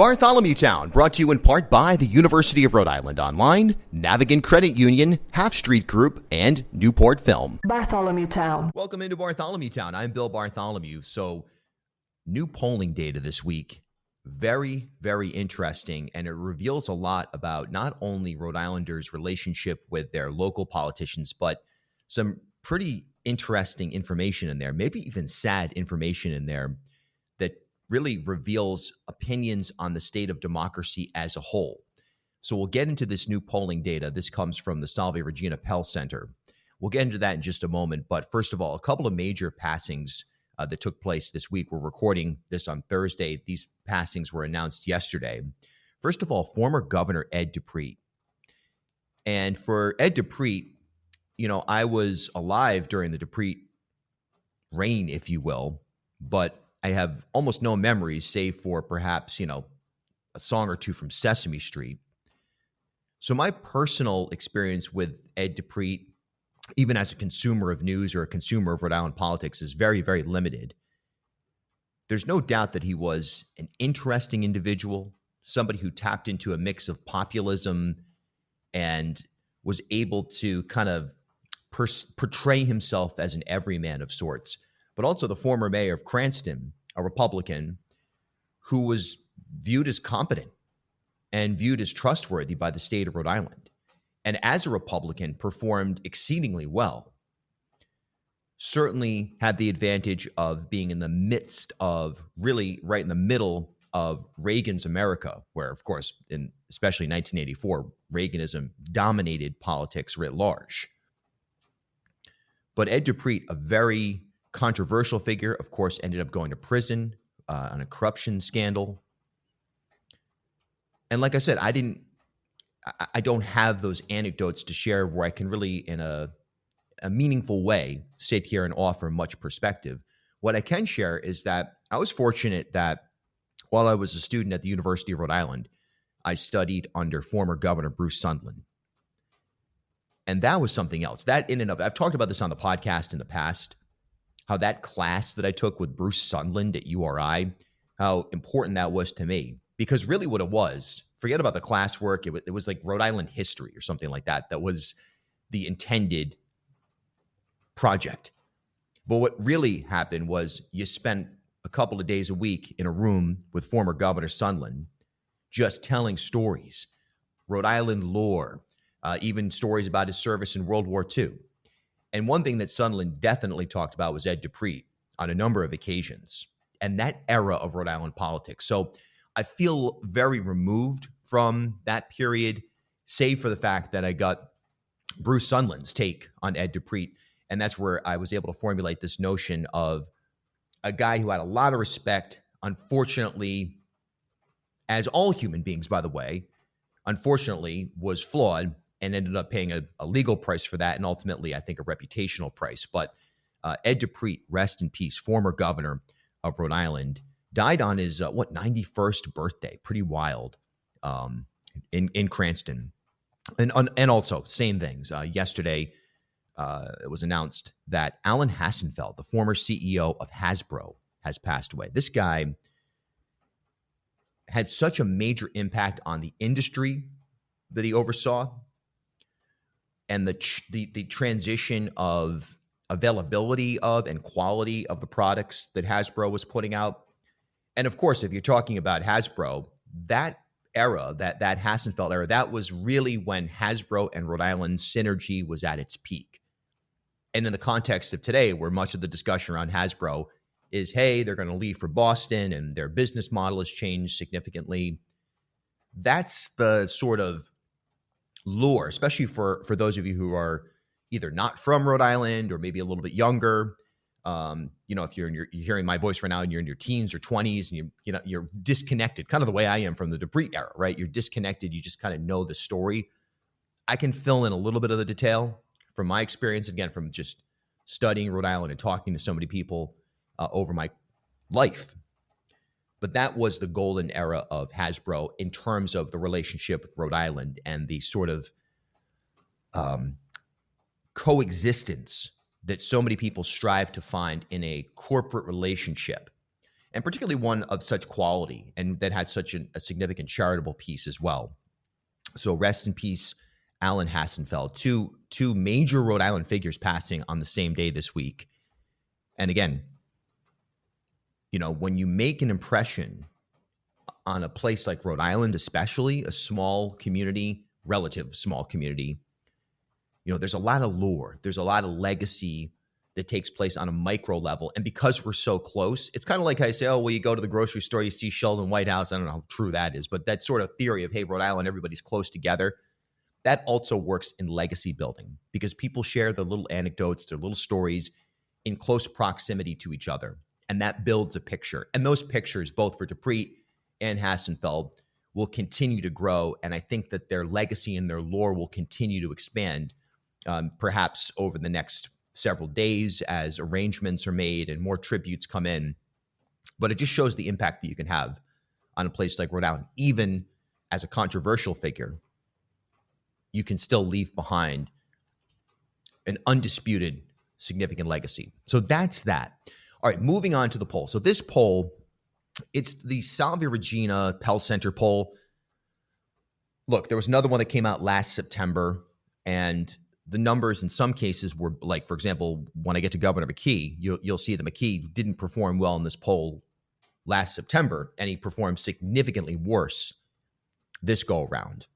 Bartholomew Town, brought to you in part by the University of Rhode Island Online, Navigant Credit Union, Half Street Group, and Newport Film. Bartholomew Town. Welcome into Bartholomew Town. I'm Bill Bartholomew. So, new polling data this week. Very, very interesting, and it reveals a lot about not only Rhode Islanders' relationship with their local politicians, but some pretty interesting information in there, maybe even sad information in there that really reveals opinions on the state of democracy as a whole. So we'll get into this new polling data. This comes from the Salve, Regina, Pell Center. We'll get into that in just a moment. But first of all, a couple of major passings that took place this week. We're recording this on Thursday. These passings were announced yesterday. First of all, former Governor Ed Dupree. And for Ed Dupree, I was alive during the Dupree reign, if you will, but I have almost no memories save for perhaps, a song or two from Sesame Street. So my personal experience with Ed Dupree, even as a consumer of news or a consumer of Rhode Island politics, is very, very limited. There's no doubt that he was an interesting individual, somebody who tapped into a mix of populism and was able to kind of portray himself as an everyman of sorts, but also the former mayor of Cranston, a Republican who was viewed as competent and viewed as trustworthy by the state of Rhode Island. And as a Republican, performed exceedingly well. Certainly had the advantage of being in the midst of, really right in the middle of Reagan's America, where, of course, especially 1984, Reaganism dominated politics writ large. But Ed Dupree, a very controversial figure, of course, ended up going to prison on a corruption scandal. And like I said, I don't have those anecdotes to share where I can really, in a meaningful way, sit here and offer much perspective. What I can share is that I was fortunate that while I was a student at the University of Rhode Island, I studied under former Governor Bruce Sunderland. And that was something else. That in and of, I've talked about this on the podcast in the past, how that class that I took with Bruce Sunderland at URI, how important that was to me. Because really what it was, forget about the classwork, it was like Rhode Island history or something like that. That was the intended project. But what really happened was you spent a couple of days a week in a room with former Governor Sunderland just telling stories, Rhode Island lore, even stories about his service in World War II. And one thing that Sunderland definitely talked about was Ed Dupree on a number of occasions and that era of Rhode Island politics. So I feel very removed from that period, save for the fact that I got Bruce Sunderland's take on Ed Dupree. And that's where I was able to formulate this notion of a guy who had a lot of respect, unfortunately, as all human beings, by the way, unfortunately was flawed and ended up paying a legal price for that, and ultimately, I think, a reputational price. But Ed Dupree, rest in peace, former governor of Rhode Island, died on his, 91st birthday. Pretty wild, in Cranston. And also, same things. Yesterday, it was announced that Alan Hassenfeld, the former CEO of Hasbro, has passed away. This guy had such a major impact on the industry that he oversaw, and the transition of availability of and quality of the products that Hasbro was putting out. And of course, if you're talking about Hasbro, that era, that Hassenfeld era, that was really when Hasbro and Rhode Island synergy was at its peak. And in the context of today, where much of the discussion around Hasbro is, hey, they're going to leave for Boston and their business model has changed significantly. That's the sort of lore, especially for those of you who are either not from Rhode Island or maybe a little bit younger. If you're hearing my voice right now and you're in your teens or 20s and you're disconnected, kind of the way I am from the Dupree era, right? You're disconnected. You just kind of know the story. I can fill in a little bit of the detail from my experience, again, from just studying Rhode Island and talking to so many people over my life. But that was the golden era of Hasbro in terms of the relationship with Rhode Island and the sort of coexistence that so many people strive to find in a corporate relationship. and particularly one of such quality and that had such a significant charitable piece as well. So rest in peace, Alan Hassenfeld, two major Rhode Island figures passing on the same day this week. And again, when you make an impression on a place like Rhode Island, especially a small community, relative small community, there's a lot of lore. There's a lot of legacy that takes place on a micro level. And because we're so close, it's kind of like I say, you go to the grocery store, you see Sheldon Whitehouse. I don't know how true that is, but that sort of theory of, hey, Rhode Island, everybody's close together. That also works in legacy building because people share their little anecdotes, their little stories in close proximity to each other. And that builds a picture. And those pictures, both for Dupree and Hassenfeld, will continue to grow. And I think that their legacy and their lore will continue to expand, perhaps over the next several days as arrangements are made and more tributes come in. But it just shows the impact that you can have on a place like Rhode Island. Even as a controversial figure, you can still leave behind an undisputed significant legacy. So that's that. All right, moving on to the poll. So this poll, it's the Salve Regina Pell Center poll. Look, there was another one that came out last September, and the numbers in some cases were like, for example, when I get to Governor McKee, you'll see that McKee didn't perform well in this poll last September, and he performed significantly worse this go around.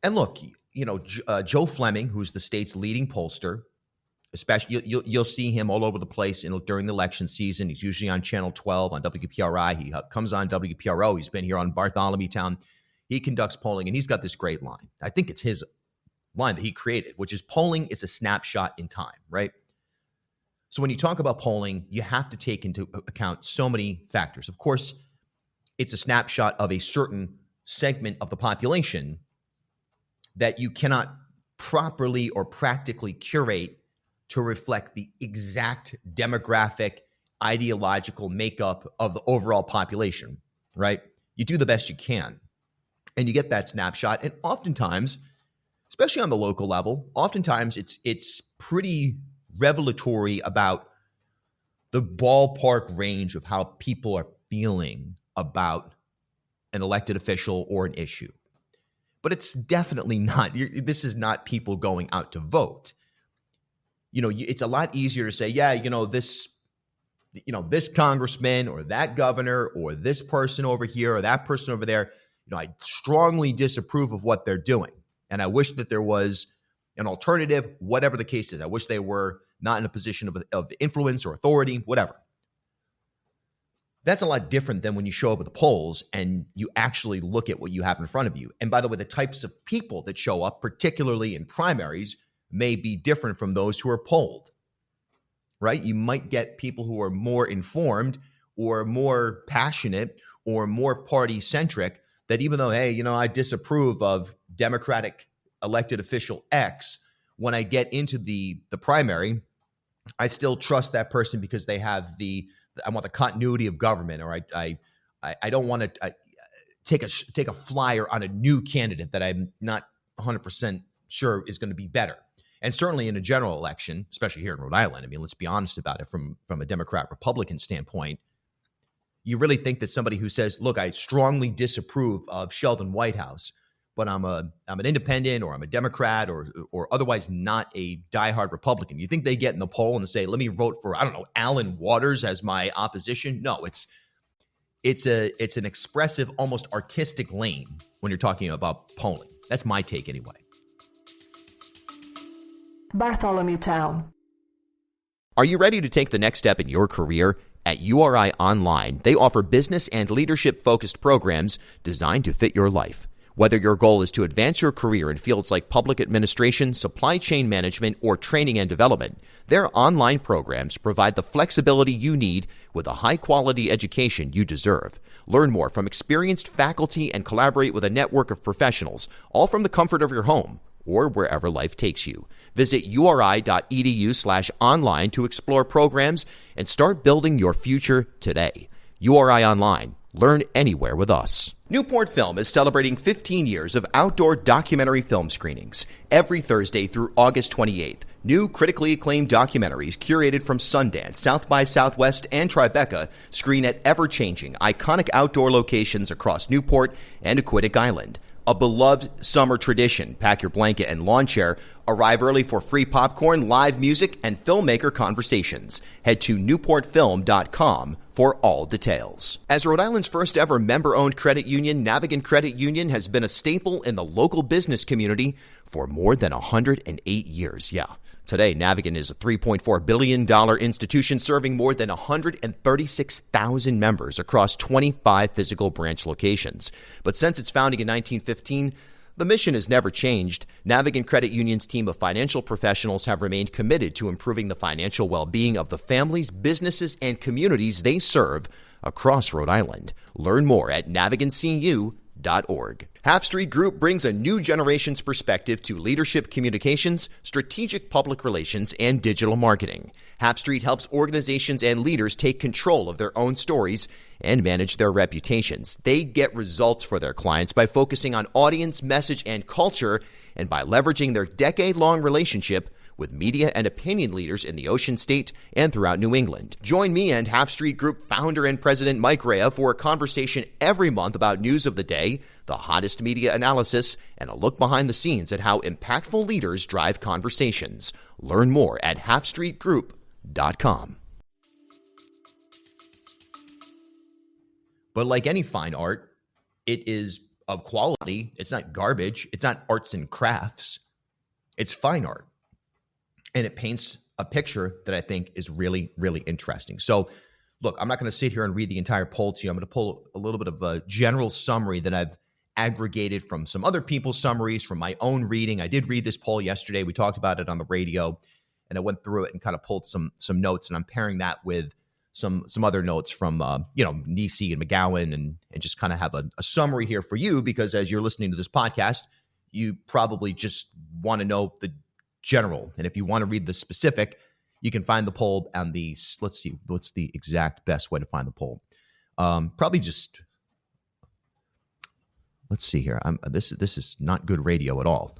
And look, Joe Fleming, who's the state's leading pollster, especially you'll see him all over the place during the election season. He's usually on Channel 12 on WPRI. He comes on WPRO. He's been here on Bartholomew Town. He conducts polling, and he's got this great line. I think it's his line that he created, which is polling is a snapshot in time, right? So when you talk about polling, you have to take into account so many factors. Of course, it's a snapshot of a certain segment of the population that you cannot properly or practically curate to reflect the exact demographic, ideological makeup of the overall population, right? You do the best you can, and you get that snapshot. And oftentimes, especially on the local level, oftentimes it's pretty revelatory about the ballpark range of how people are feeling about an elected official or an issue. But it's definitely not, this is not people going out to vote. It's a lot easier to say, this congressman or that governor or this person over here or that person over there, I strongly disapprove of what they're doing. And I wish that there was an alternative, whatever the case is. I wish they were not in a position of influence or authority, whatever. That's a lot different than when you show up at the polls and you actually look at what you have in front of you. And by the way, the types of people that show up, particularly in primaries, may be different from those who are polled, right? You might get people who are more informed or more passionate or more party-centric that even though, hey, I disapprove of Democratic elected official X, when I get into the primary, I still trust that person because they have I want the continuity of government, or I don't want to take a flyer on a new candidate that I'm not 100% sure is going to be better. And certainly in a general election, especially here in Rhode Island, I mean, let's be honest about it from a Democrat-Republican standpoint, you really think that somebody who says, look, I strongly disapprove of Sheldon Whitehouse, but I'm an independent or I'm a Democrat or otherwise not a diehard Republican. You think they get in the poll and say, let me vote for, I don't know, Alan Waters as my opposition? No, it's an expressive, almost artistic lane when you're talking about polling. That's my take anyway. Bartholomew Town. Are you ready to take the next step in your career? At URI Online, they offer business and leadership-focused programs designed to fit your life. Whether your goal is to advance your career in fields like public administration, supply chain management, or training and development, their online programs provide the flexibility you need with a high-quality education you deserve. Learn more from experienced faculty and collaborate with a network of professionals, all from the comfort of your home or wherever life takes you. Visit uri.edu/online to explore programs and start building your future today. URI Online, Learn anywhere with us. Newport Film is celebrating 15 years of outdoor documentary film screenings every Thursday through August 28th. New critically acclaimed documentaries curated from Sundance, South by Southwest, and Tribeca screen at ever-changing, iconic outdoor locations across Newport and Aquidneck Island. A beloved summer tradition. Pack your blanket and lawn chair. Arrive early for free popcorn, live music, and filmmaker conversations. Head to newportfilm.com for all details. As Rhode Island's first ever member-owned credit union, Navigant Credit Union has been a staple in the local business community for more than 108 years. Yeah. Today, Navigant is a $3.4 billion institution serving more than 136,000 members across 25 physical branch locations. But since its founding in 1915, the mission has never changed. Navigant Credit Union's team of financial professionals have remained committed to improving the financial well-being of the families, businesses, and communities they serve across Rhode Island. Learn more at navigantcu.org. Half Street Group brings a new generation's perspective to leadership communications, strategic public relations, and digital marketing. Half Street helps organizations and leaders take control of their own stories and manage their reputations. They get results for their clients by focusing on audience, message, and culture, and by leveraging their decade-long relationship with media and opinion leaders in the Ocean State and throughout New England. Join me and Half Street Group founder and president Mike Rea for a conversation every month about news of the day, the hottest media analysis, and a look behind the scenes at how impactful leaders drive conversations. Learn more at halfstreetgroup.com. But like any fine art, it is of quality. It's not garbage. It's not arts and crafts. It's fine art. And it paints a picture that I think is really, really interesting. So, look, I'm not going to sit here and read the entire poll to you. I'm going to pull a little bit of a general summary that I've aggregated from some other people's summaries, from my own reading. I did read this poll yesterday. We talked about it on the radio, and I went through it and kind of pulled some notes, and I'm pairing that with some other notes from, Nisi and McGowan, and just kind of have a summary here for you, because as you're listening to this podcast, you probably just want to know the general. And if you want to read the specific, you can find the poll on the, let's see, what's the exact best way to find the poll? Probably just, let's see here. This is not good radio at all.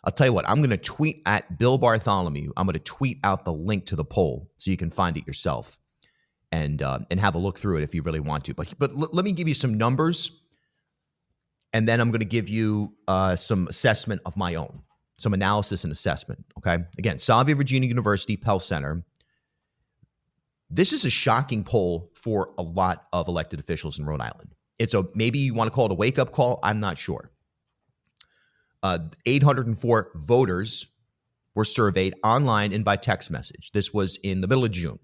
I'll tell you what, I'm going to tweet at Bill Bartholomew. I'm going to tweet out the link to the poll so you can find it yourself and have a look through it if you really want to. But let me give you some numbers, and then I'm going to give you some assessment of my own. Some analysis and assessment, okay? Again, Salve, Regina University, Pell Center. This is a shocking poll for a lot of elected officials in Rhode Island. Maybe you want to call it a wake-up call. I'm not sure. 804 voters were surveyed online and by text message. This was in the middle of June.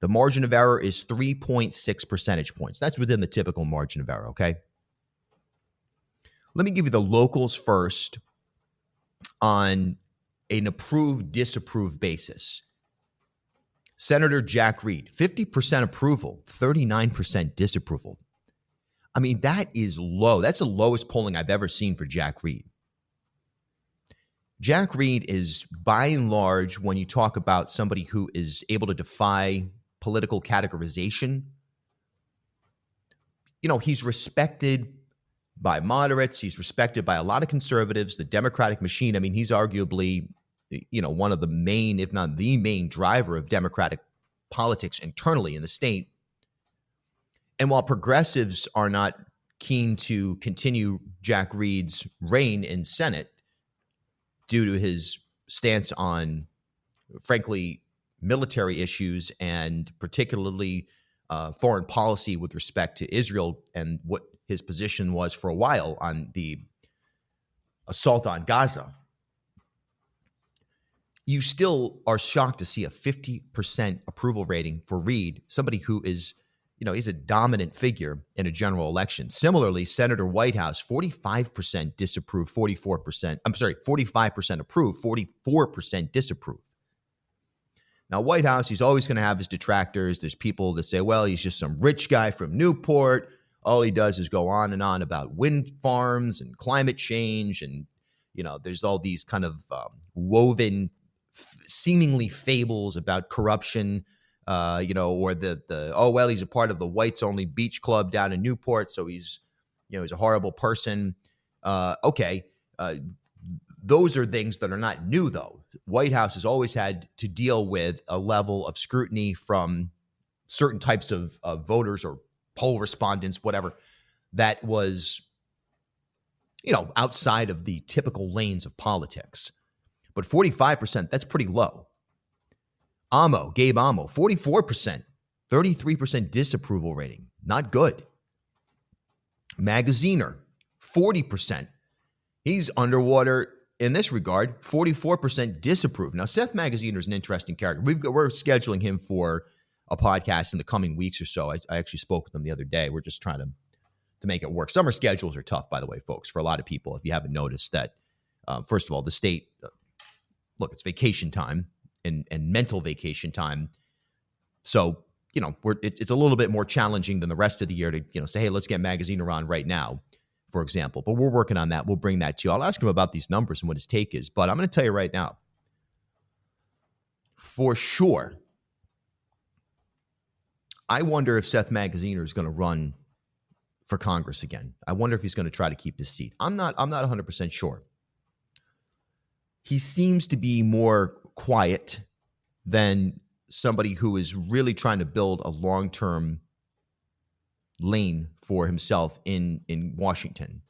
The margin of error is 3.6 percentage points. That's within the typical margin of error, okay? Let me give you the locals first on an approved, disapproved basis. Senator Jack Reed, 50% approval, 39% disapproval. I mean, that is low. That's the lowest polling I've ever seen for Jack Reed. Jack Reed is, by and large, when you talk about somebody who is able to defy political categorization, he's respected by moderates. He's respected by a lot of conservatives, the Democratic machine. I mean, he's arguably, one of the main, if not the main driver of Democratic politics internally in the state. And while progressives are not keen to continue Jack Reed's reign in Senate due to his stance on, frankly, military issues and particularly foreign policy with respect to Israel and what his position was for a while on the assault on Gaza, you still are shocked to see a 50% approval rating for Reed, somebody who is, he's a dominant figure in a general election. Similarly, Senator Whitehouse, 45% disapprove, 45% approve, 44% disapprove. Now, Whitehouse, he's always going to have his detractors. There's people that say, well, he's just some rich guy from Newport. All he does is go on and on about wind farms and climate change. And, there's all these kind of woven, seemingly fables about corruption or oh, well, he's a part of the whites only beach club down in Newport, so he's a horrible person. Okay. Those are things that are not new, though. White House has always had to deal with a level of scrutiny from certain types of voters or poll respondents, whatever, that was, outside of the typical lanes of politics. But 45%, that's pretty low. Gabe Amo, 44%, 33% disapproval rating. Not good. Magaziner, 40%. He's underwater in this regard, 44% disapprove. Now, Seth Magaziner is an interesting character. We're scheduling him for a podcast in the coming weeks or so. I actually spoke with him the other day. We're just trying to make it work. Summer schedules are tough, by the way, folks, for a lot of people. If you haven't noticed that, first of all, the state, look, it's vacation time and mental vacation time. So, it's a little bit more challenging than the rest of the year to, say, hey, let's get Magaziner on right now, for example. But we're working on that. We'll bring that to you. I'll ask him about these numbers and what his take is. But I'm going to tell you right now, for sure, I wonder if Seth Magaziner is going to run for Congress again. I wonder if he's going to try to keep his seat. I'm not 100% sure. He seems to be more quiet than somebody who is really trying to build a long-term lane for himself in Washington.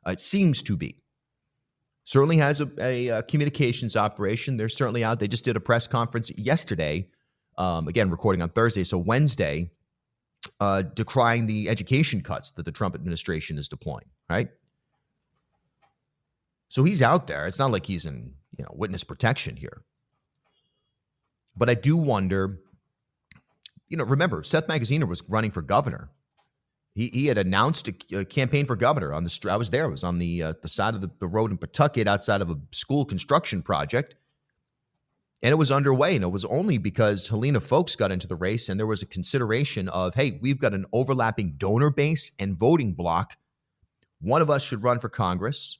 It seems to be. Certainly has a communications operation. They're certainly out. They just did a press conference yesterday, again, recording on Thursday, so Wednesday, decrying the education cuts that the Trump administration is deploying, right? So he's out there. It's not like he's in, witness protection here. But I do wonder, remember, Seth Magaziner was running for governor. He had announced a campaign for governor on the street. I was there. I was on the side of the road in Pawtucket outside of a school construction project. And it was underway. And it was only because Helena Folks got into the race and there was a consideration of, hey, we've got an overlapping donor base and voting block. One of us should run for Congress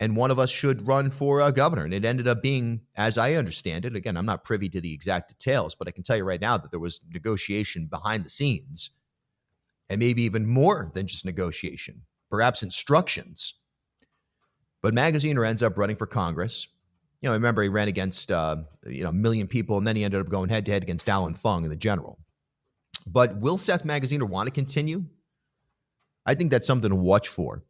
and one of us should run for governor. And it ended up being, as I understand it, again, I'm not privy to the exact details, but I can tell you right now that there was negotiation behind the scenes. And maybe even more than just negotiation, perhaps instructions. But Magaziner ends up running for Congress. I remember he ran against, a million people, and then he ended up going head-to-head against Dallin Fung in the general. But will Seth Magaziner want to continue? I think that's something to watch for.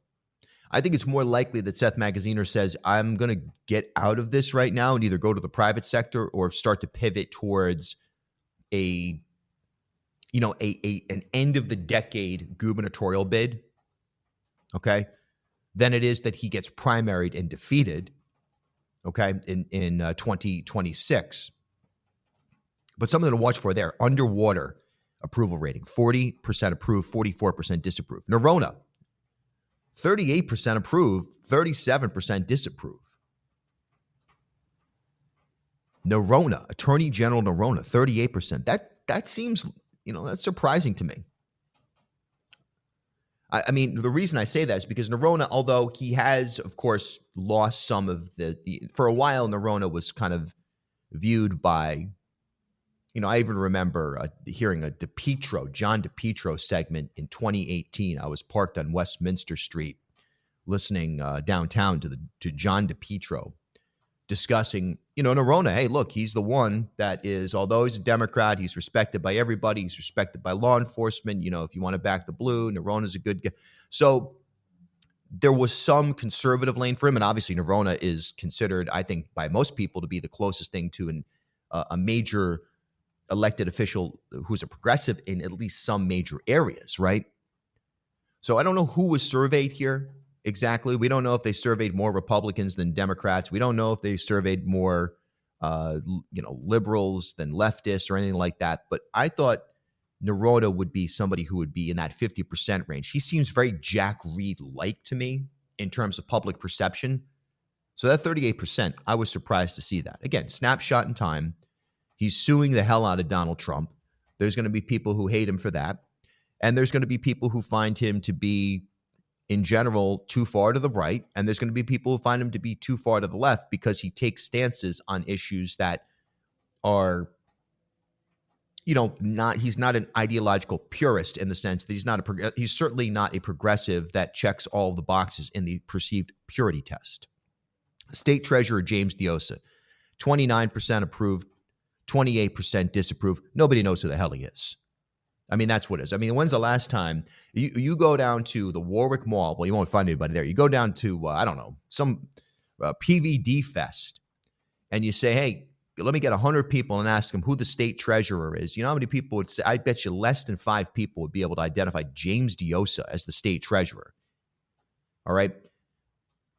I think it's more likely that Seth Magaziner says, I'm going to get out of this right now and either go to the private sector or start to pivot towards an end of the decade gubernatorial bid, okay, than it is that he gets primaried and defeated, okay, in 2026. But something to watch for there. Underwater approval rating, 40% approve, 44% disapprove. Nerona, 38% approve, 37% disapprove. Nerona, Attorney General Nerona, 38%. That seems, that's surprising to me. I mean, the reason I say that is because Nerona, although he has, of course, lost some of for a while, Nerona was kind of viewed by, I even remember hearing a John DePietro segment in 2018. I was parked on Westminster Street listening downtown to John DePietro discussing, Nerona, hey, look, he's the one that is, although he's a Democrat, he's respected by everybody. He's respected by law enforcement. If you want to back the blue, Nerona's a good guy. So there was some conservative lane for him. And obviously Nerona is considered, I think, by most people to be the closest thing to a major elected official who's a progressive in at least some major areas, right? So I don't know who was surveyed here. Exactly. We don't know if they surveyed more Republicans than Democrats. We don't know if they surveyed more, liberals than leftists or anything like that. But I thought Nerona would be somebody who would be in that 50% range. He seems very Jack Reed-like to me in terms of public perception. So that 38%, I was surprised to see that. Again, snapshot in time. He's suing the hell out of Donald Trump. There's going to be people who hate him for that. And there's going to be people who find him to be, in general, too far to the right. And there's going to be people who find him to be too far to the left because he takes stances on issues that are, he's not an ideological purist in the sense that he's certainly not a progressive that checks all the boxes in the perceived purity test. State Treasurer James Diosa, 29% approved, 28% disapproved. Nobody knows who the hell he is. I mean, that's what it is. I mean, when's the last time you go down to the Warwick Mall? Well, you won't find anybody there. You go down to, I don't know, some PVD fest, and you say, hey, let me get 100 people and ask them who the state treasurer is. You know how many people would say? I bet you less than 5 people would be able to identify James Diosa as the state treasurer. All right.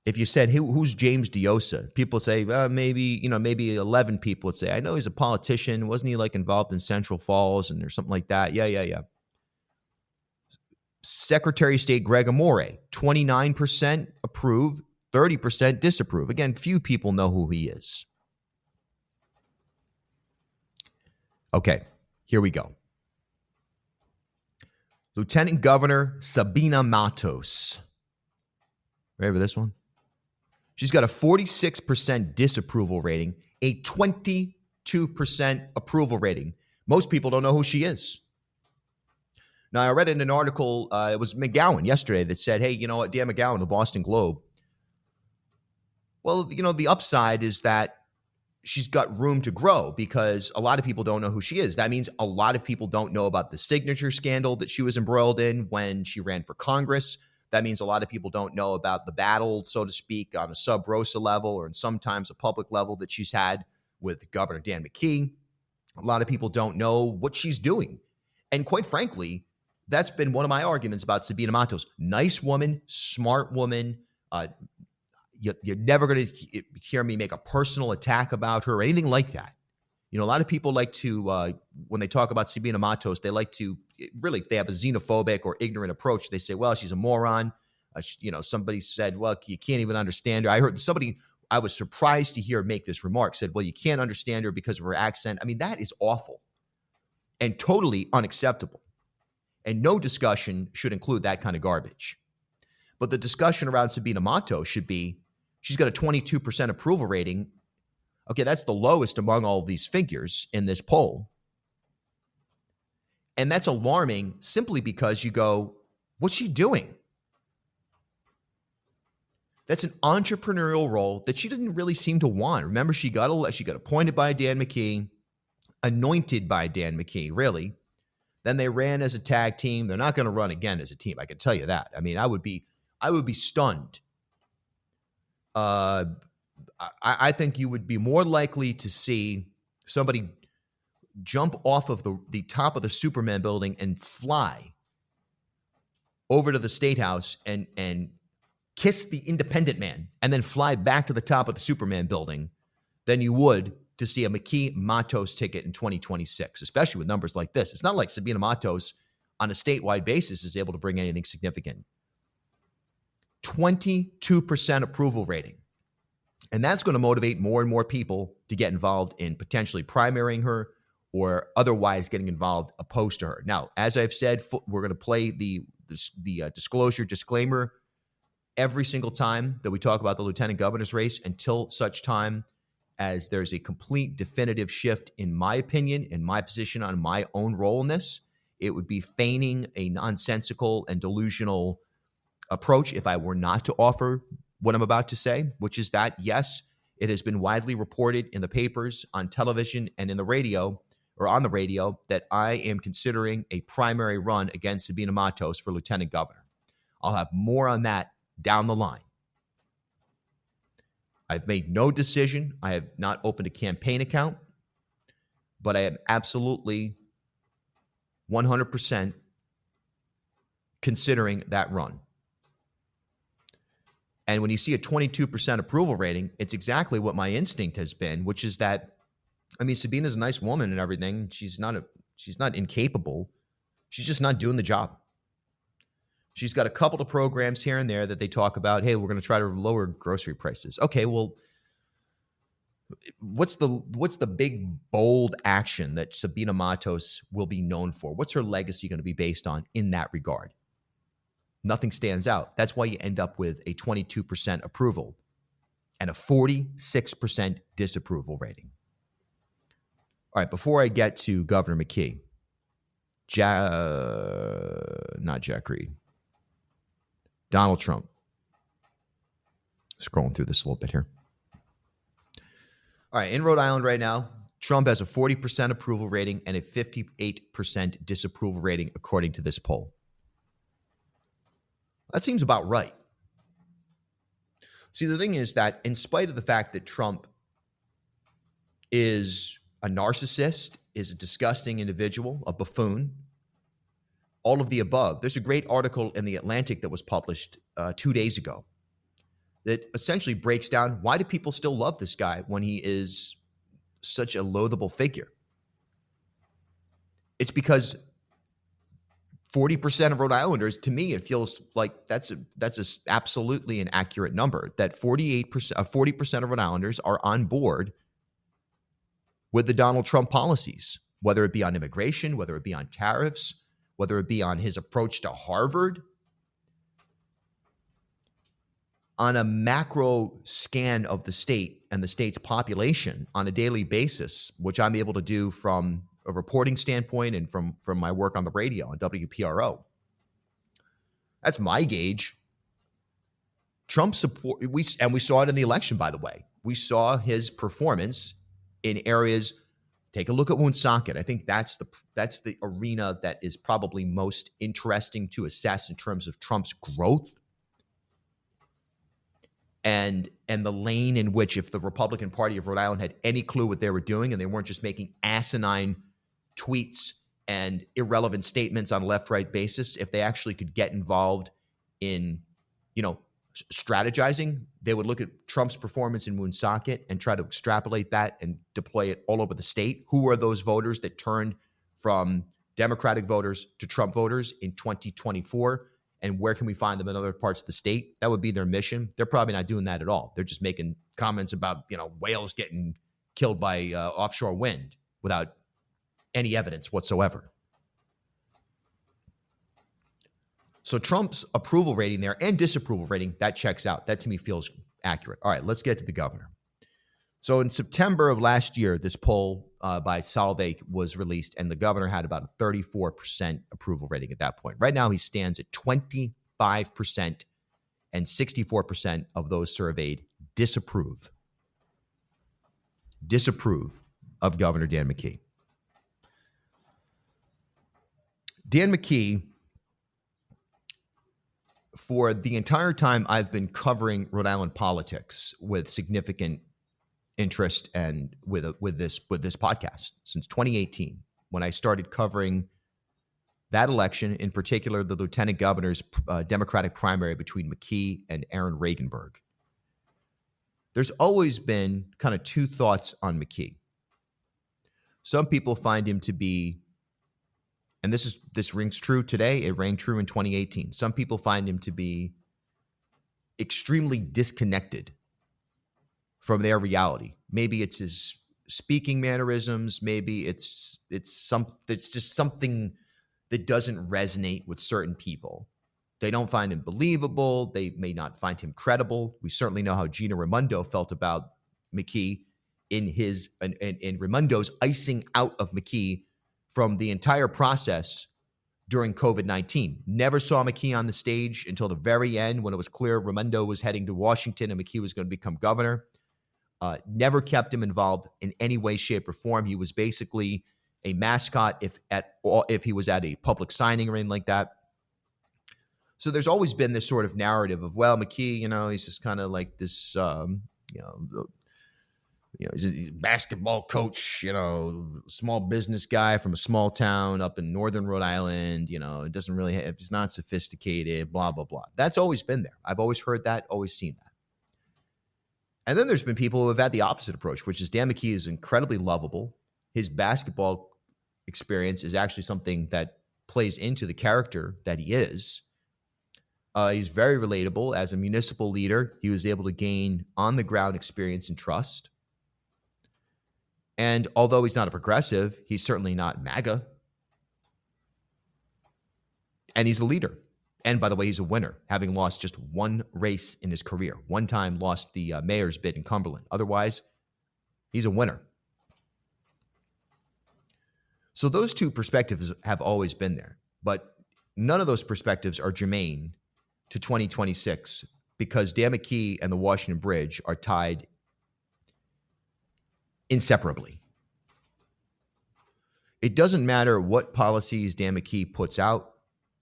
If you said, who's James Diosa? People say, maybe 11 people would say, I know he's a politician. Wasn't he like involved in Central Falls and or something like that? Yeah. Secretary of State Greg Amore, 29% approve, 30% disapprove. Again, few people know who he is. Okay, here we go. Lieutenant Governor Sabina Matos. Ready for this one? She's got a 46% disapproval rating, a 22% approval rating. Most people don't know who she is. Now, I read in an article, it was McGowan yesterday that said, hey, you know what, Dan McGowan, the Boston Globe. Well, the upside is that she's got room to grow because a lot of people don't know who she is. That means a lot of people don't know about the signature scandal that she was embroiled in when she ran for Congress. That means a lot of people don't know about the battle, so to speak, on a sub rosa level or in sometimes a public level that she's had with Governor Dan McKee. A lot of people don't know what she's doing. And quite frankly, that's been one of my arguments about Sabina Matos. Nice woman, smart woman. You're never going to hear me make a personal attack about her or anything like that. A lot of people like to, when they talk about Sabina Matos, they like to, really, if they have a xenophobic or ignorant approach, they say, well, she's a moron. Somebody said, well, you can't even understand her. I heard somebody, I was surprised to hear make this remark, said, well, you can't understand her because of her accent. I mean, that is awful and totally unacceptable. And no discussion should include that kind of garbage. But the discussion around Sabina Matos should be, she's got a 22% approval rating. Okay, that's the lowest among all of these figures in this poll. And that's alarming simply because you go, what's she doing? That's an entrepreneurial role that she didn't really seem to want. Remember, she got appointed by Dan McKee, anointed by Dan McKee, really. Then they ran as a tag team. They're not going to run again as a team. I can tell you that. I mean, I would be stunned. I think you would be more likely to see somebody jump off of the top of the Superman building and fly over to the State House and kiss the Independent Man and then fly back to the top of the Superman building than you would to see a McKee Matos ticket in 2026, especially with numbers like this. It's not like Sabina Matos on a statewide basis is able to bring anything significant. 22% approval rating. And that's going to motivate more and more people to get involved in potentially primarying her or otherwise getting involved opposed to her. Now, as I've said, we're going to play the disclosure disclaimer every single time that we talk about the lieutenant governor's race until such time as there's a complete definitive shift, in my opinion, in my position on my own role in this. It would be feigning a nonsensical and delusional approach if I were not to offer what I'm about to say, which is that, yes, it has been widely reported in the papers, on television, and in the radio, or on the radio, that I am considering a primary run against Sabina Matos for lieutenant governor. I'll have more on that down the line. I've made no decision. I have not opened a campaign account, but I am absolutely 100% considering that run. And when you see a 22% approval rating, it's exactly what my instinct has been, which is that, I mean, Sabina's a nice woman and everything. She's not incapable. She's just not doing the job. She's got a couple of programs here and there that they talk about. Hey, we're going to try to lower grocery prices. Okay, well, what's the big, bold action that Sabina Matos will be known for? What's her legacy going to be based on in that regard? Nothing stands out. That's why you end up with a 22% approval and a 46% disapproval rating. All right, before I get to Governor McKee, not Jack Reed, Donald Trump. Scrolling through this a little bit here. All right, in Rhode Island right now, Trump has a 40% approval rating and a 58% disapproval rating, according to this poll. That seems about right. See, the thing is that in spite of the fact that Trump is a narcissist, is a disgusting individual, a buffoon, all of the above, there's a great article in The Atlantic that was published 2 days ago that essentially breaks down why do people still love this guy when he is such a loathable figure. It's because 40% of Rhode Islanders, to me, it feels like that's absolutely an accurate number, that 40% of Rhode Islanders are on board with the Donald Trump policies, whether it be on immigration, whether it be on tariffs, whether it be on his approach to Harvard. On a macro scan of the state and the state's population on a daily basis, which I'm able to do from a reporting standpoint and from my work on the radio on WPRO, that's my gauge. Trump support, we saw it in the election, by the way. We saw his performance in areas. Take a look at Woonsocket. I think that's the arena that is probably most interesting to assess in terms of Trump's growth. And the lane in which, if the Republican Party of Rhode Island had any clue what they were doing and they weren't just making asinine tweets and irrelevant statements on a left-right basis, if they actually could get involved in, strategizing, they would look at Trump's performance in Woonsocket and try to extrapolate that and deploy it all over the state. Who are those voters that turned from Democratic voters to Trump voters in 2024? And where can we find them in other parts of the state? That would be their mission. They're probably not doing that at all. They're just making comments about, whales getting killed by offshore wind without any evidence whatsoever. So Trump's approval rating there and disapproval rating, that checks out. That to me feels accurate. All right, let's get to the governor. So in September of last year, this poll by Salve was released, and the governor had about a 34% approval rating at that point. Right now, he stands at 25%, and 64% of those surveyed disapprove of Governor Dan McKee. Dan McKee, for the entire time I've been covering Rhode Island politics with significant interest and with this podcast since 2018, when I started covering that election, in particular the lieutenant governor's Democratic primary between McKee and Aaron Regenberg. There's always been kind of two thoughts on McKee. Some people find him to be, and this rings true today, it rang true in 2018. Some people find him to be extremely disconnected from their reality. Maybe it's his speaking mannerisms. Maybe it's just something that doesn't resonate with certain people. They don't find him believable. They may not find him credible. We certainly know how Gina Raimondo felt about McKee in Raimondo's icing out of McKee from the entire process during COVID-19. Never saw McKee on the stage until the very end when it was clear Raimondo was heading to Washington and McKee was going to become governor. Never kept him involved in any way, shape, or form. He was basically a mascot if he was at a public signing or anything like that. So there's always been this sort of narrative of, well, McKee, he's just kind of like this, he's a basketball coach, small business guy from a small town up in northern Rhode Island, it doesn't really have, he's not sophisticated, blah, blah, blah. That's always been there. I've always heard that, always seen that. And then there's been people who have had the opposite approach, which is Dan McKee is incredibly lovable. His basketball experience is actually something that plays into the character that he is. He's very relatable. As a municipal leader, he was able to gain on-the-ground experience and trust. And although he's not a progressive, he's certainly not MAGA. And he's a leader. And by the way, he's a winner, having lost just one race in his career. One time lost the mayor's bid in Cumberland. Otherwise, he's a winner. So those two perspectives have always been there, but none of those perspectives are germane to 2026 because Dan McKee and the Washington Bridge are tied inseparably. It doesn't matter what policies Dan McKee puts out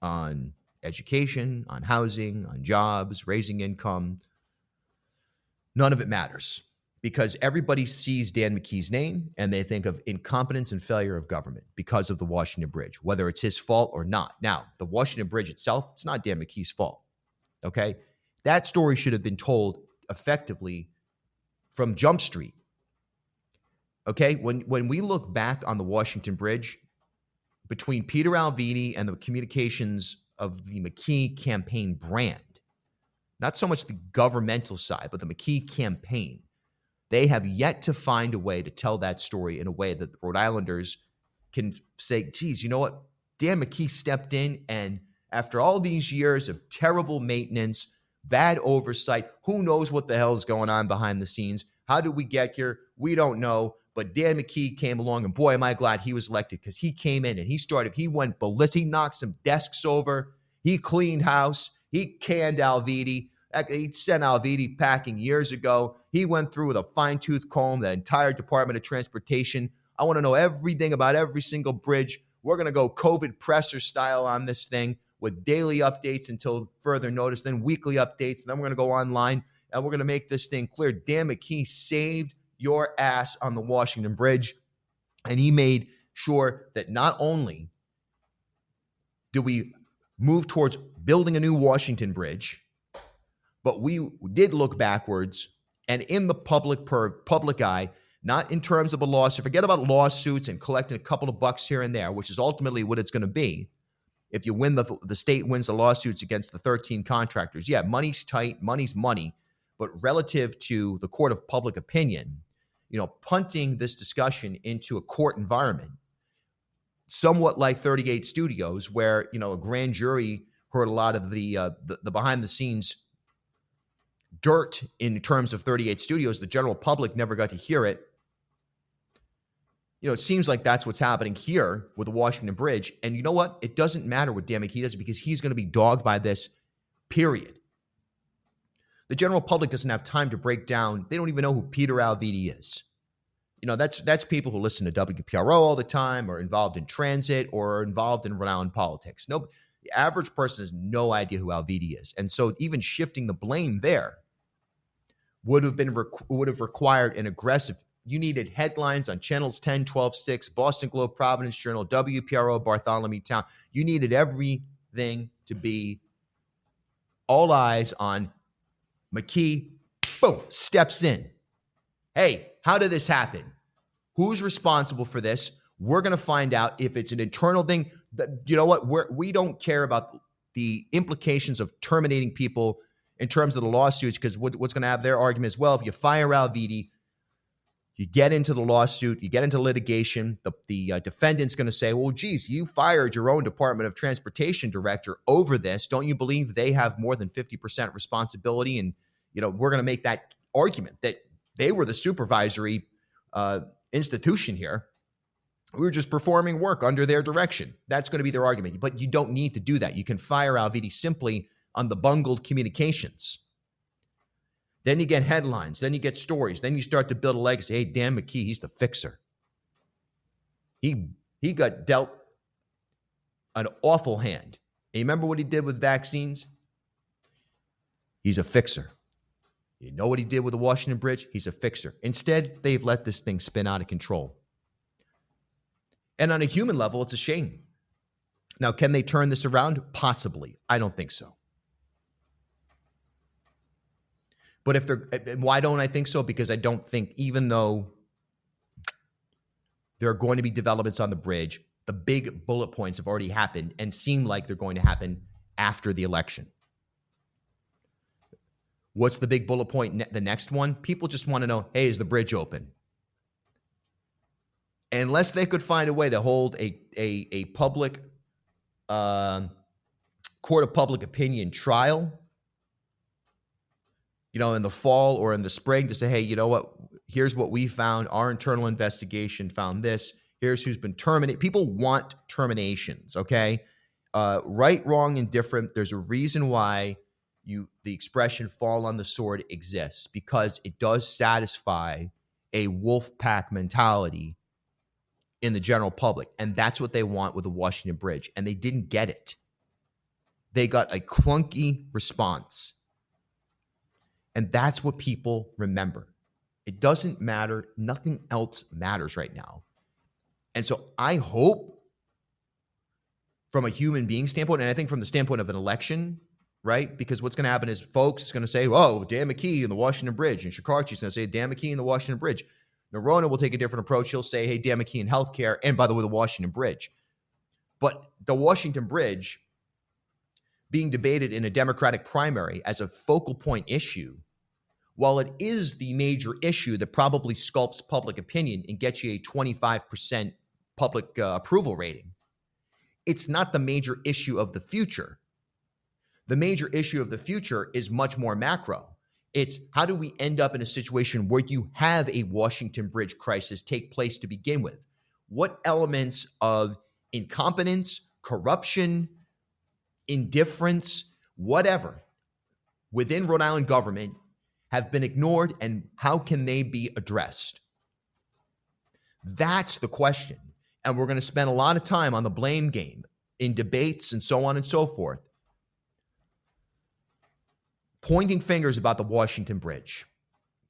on education, on housing, on jobs, raising income. None of it matters because everybody sees Dan McKee's name and they think of incompetence and failure of government because of the Washington Bridge, whether it's his fault or not. Now, the Washington Bridge itself, it's not Dan McKee's fault, okay? That story should have been told effectively from Jump Street, okay? When we look back on the Washington Bridge, between Peter Alviti and the communications of the McKee campaign brand, not so much the governmental side, but the McKee campaign, they have yet to find a way to tell that story in a way that the Rhode Islanders can say, geez, you know what? Dan McKee stepped in, and after all these years of terrible maintenance, bad oversight, who knows what the hell is going on behind the scenes? How did we get here? We don't know. But Dan McKee came along, and boy, am I glad he was elected because he came in and he went ballistic. He knocked some desks over. He cleaned house. He canned Alviti. He sent Alviti packing years ago. He went through with a fine-tooth comb the entire Department of Transportation. I want to know everything about every single bridge. We're going to go COVID presser style on this thing with daily updates until further notice, then weekly updates, and then we're going to go online, and we're going to make this thing clear. Dan McKee saved your ass on the Washington Bridge, and he made sure that not only do we move towards building a new Washington Bridge, but we did look backwards and in the public eye, not in terms of a lawsuit. Forget about lawsuits and collecting a couple of bucks here and there, which is ultimately what it's going to be. If you win the state wins the lawsuits against the 13 contractors, yeah, money's tight, money's money, but relative to the court of public opinion, punting this discussion into a court environment, somewhat like 38 Studios, where, a grand jury heard a lot of the behind the scenes dirt in terms of 38 Studios. The general public never got to hear it. It seems like that's what's happening here with the Washington Bridge. And you know what? It doesn't matter what Dan McKee does because he's going to be dogged by this, period. The general public doesn't have time to break down. They don't even know who Peter Alviti is. That's people who listen to WPRO all the time or involved in transit or involved in Rhode Island politics. No, the average person has no idea who Alviti is. And so even shifting the blame there would have required an aggressive. You needed headlines on channels 10, 12, 6, Boston Globe, Providence Journal, WPRO, Bartholomew Town. You needed everything to be all eyes on McKee. Boom, steps in. Hey, how did this happen? Who's responsible for this? We're going to find out if it's an internal thing. You know what? We don't care about the implications of terminating people in terms of the lawsuits, because what's going to have their argument as well. If you fire Alviti, you get into the lawsuit, you get into litigation, the defendant's going to say, well, geez, you fired your own Department of Transportation director over this. Don't you believe they have more than 50% responsibility? And, we're going to make that argument that they were the supervisory institution here. We were just performing work under their direction. That's going to be their argument. But you don't need to do that. You can fire Alviti simply on the bungled communications. Then you get headlines. Then you get stories. Then you start to build a legacy. Hey, Dan McKee, he's the fixer. He got dealt an awful hand. And you remember what he did with vaccines? He's a fixer. You know what he did with the Washington Bridge? He's a fixer. Instead, they've let this thing spin out of control. And on a human level, it's a shame. Now, can they turn this around? Possibly. I don't think so. But why don't I think so? Because I don't think, even though there are going to be developments on the bridge, the big bullet points have already happened and seem like they're going to happen after the election. What's the big bullet point? The next one? People just want to know, hey, is the bridge open? Unless they could find a way to hold a public court of public opinion trial, in the fall or in the spring, to say, hey, you know what? Here's what we found. Our internal investigation found this. Here's who's been terminated. People want terminations, okay? Right, wrong, indifferent. There's a reason why the expression fall on the sword exists, because it does satisfy a wolf pack mentality in the general public. And that's what they want with the Washington Bridge. And they didn't get it. They got a clunky response. And that's what people remember. It doesn't matter. Nothing else matters right now. And so I hope, from a human being standpoint, and I think from the standpoint of an election, right? Because what's going to happen is folks are going to say, oh, Dan McKee and the Washington Bridge. And Shekarchi's going to say, Dan McKee and the Washington Bridge. Nerona will take a different approach. He'll say, hey, Dan McKee and healthcare. And by the way, the Washington Bridge. But the Washington Bridge being debated in a Democratic primary as a focal point issue, while it is the major issue that probably sculpts public opinion and gets you a 25% public approval rating, it's not the major issue of the future. The major issue of the future is much more macro. It's how do we end up in a situation where you have a Washington Bridge crisis take place to begin with? What elements of incompetence, corruption, indifference, whatever, within Rhode Island government have been ignored, and how can they be addressed? That's the question. And we're going to spend a lot of time on the blame game in debates and so on and so forth, pointing fingers about the Washington Bridge.